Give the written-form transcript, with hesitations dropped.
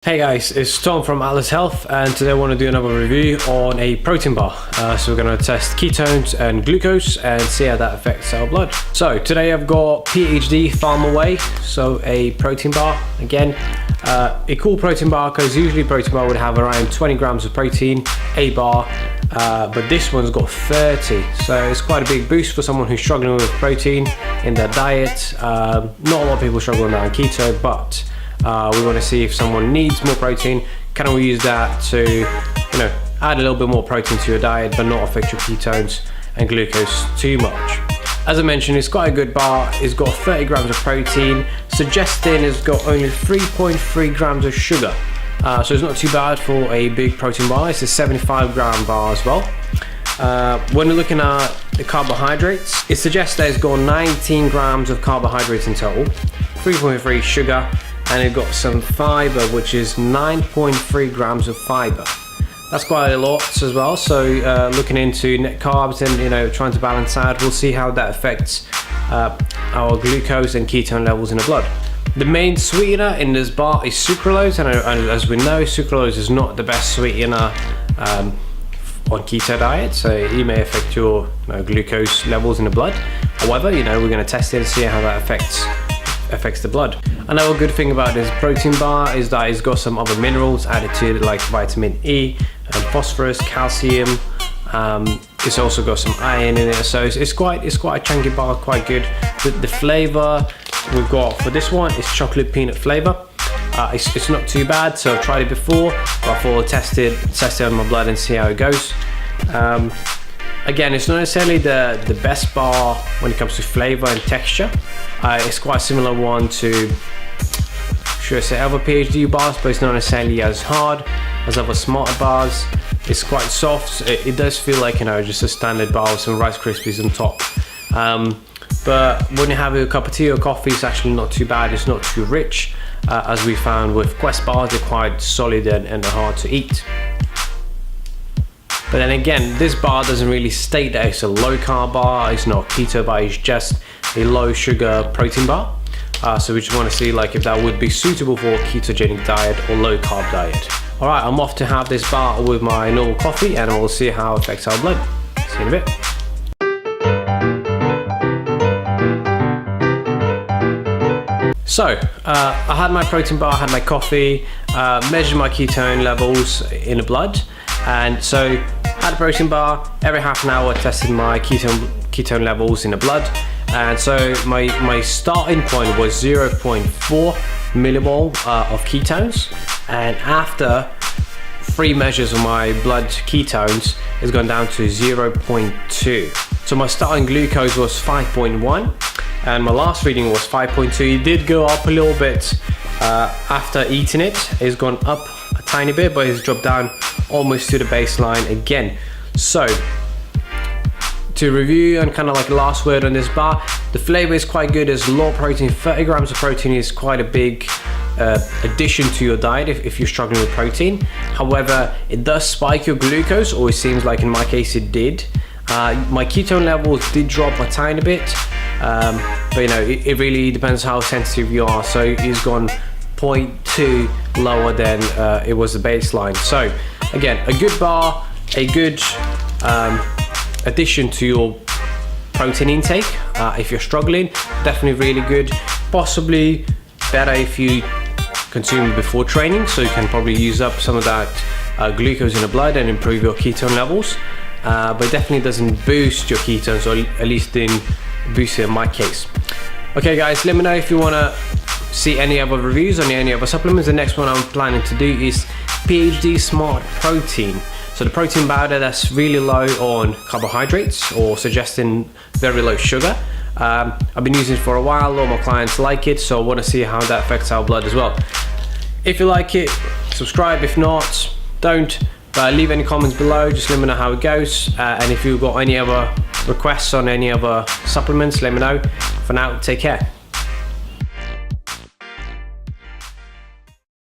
Hey guys, it's Tom from Atlas Health, and today I want to do another review on a protein bar. So we're going to test ketones and glucose and see how that affects our blood. So today I've got PhD Pharma Whey, so a protein bar. Again, a cool protein bar because usually protein bar would have around 20 grams of protein, a bar, but this one's got 30. So it's quite a big boost for someone who's struggling with protein in their diet. Not a lot of people struggle with that on keto, but we want to see if someone needs more protein. Can we use that to, add a little bit more protein to your diet but not affect your ketones and glucose too much? As I mentioned, it's quite a good bar. It's got 30 grams of protein, suggesting it's got only 3.3 grams of sugar. So it's not too bad for a big protein bar. It's a 75 gram bar as well. When we're looking at the carbohydrates, it suggests that it's got 19 grams of carbohydrates in total, 3.3 sugar, and it got some fiber, which is 9.3 grams of fiber. That's quite a lot as well. So looking into net carbs and trying to balance out, we'll see how that affects our glucose and ketone levels in the blood. The main sweetener in this bar is sucralose, and as we know, sucralose is not the best sweetener on keto diet, so it may affect your glucose levels in the blood. However, we're going to test it and see how that affects the blood. Another good thing about this protein bar is that it's got some other minerals added to it, like vitamin E and phosphorus, calcium. It's also got some iron in it, so it's quite a chunky bar, quite good. The flavor we've got for this one is chocolate peanut flavor. It's not too bad, so I've tried it before, but I thought I'll test it on my blood and see how it goes. Again, it's not necessarily the best bar when it comes to flavor and texture. It's quite a similar one to, should I say, other PhD bars, but it's not necessarily as hard as other smarter bars. It's quite soft. It does feel like just a standard bar with some Rice Krispies on top. But when you have a cup of tea or coffee, it's actually not too bad. It's not too rich, as we found with Quest bars. They're quite solid and hard to eat. But then again, this bar doesn't really state that it's a low carb bar, it's not a keto bar, it's just a low sugar protein bar. So we just want to see if that would be suitable for a ketogenic diet or low carb diet. Alright, I'm off to have this bar with my normal coffee and we'll see how it affects our blood. See you in a bit. So, I had my protein bar, I had my coffee, measured my ketone levels in the blood, and so had a protein bar. Every half an hour I tested my ketone levels in the blood, and so my starting point was 0.4 millimole of ketones, and after 3 measures of my blood ketones, it's gone down to 0.2. So my starting glucose was 5.1. and my last reading was 5.2. It did go up a little bit after eating it. It's gone up a tiny bit, but it's dropped down almost to the baseline again. So to review and last word on this bar, the flavor is quite good. It's low protein. 30 grams of protein is quite a big addition to your diet if you're struggling with protein. However, it does spike your glucose, or it seems like in my case it did. My ketone levels did drop a tiny bit, but it really depends how sensitive you are. So it's gone 0.2 lower than it was the baseline. So again, a good bar, a good addition to your protein intake. If you're struggling, definitely really good. Possibly better if you consume it before training, so you can probably use up some of that glucose in the blood and improve your ketone levels. But it definitely doesn't boost your ketones, or at least didn't boost it in my case. Okay guys, let me know if you want to see any other reviews on any other supplements. The next one I'm planning to do is PhD Smart Protein. So the protein powder that's really low on carbohydrates, or suggesting very low sugar. I've been using it for a while. A lot of my clients like it, so I want to see how that affects our blood as well. If you like it, subscribe. If not, don't. Leave any comments below, just let me know how it goes, and if you've got any other requests on any other supplements, let me know. For now, take care.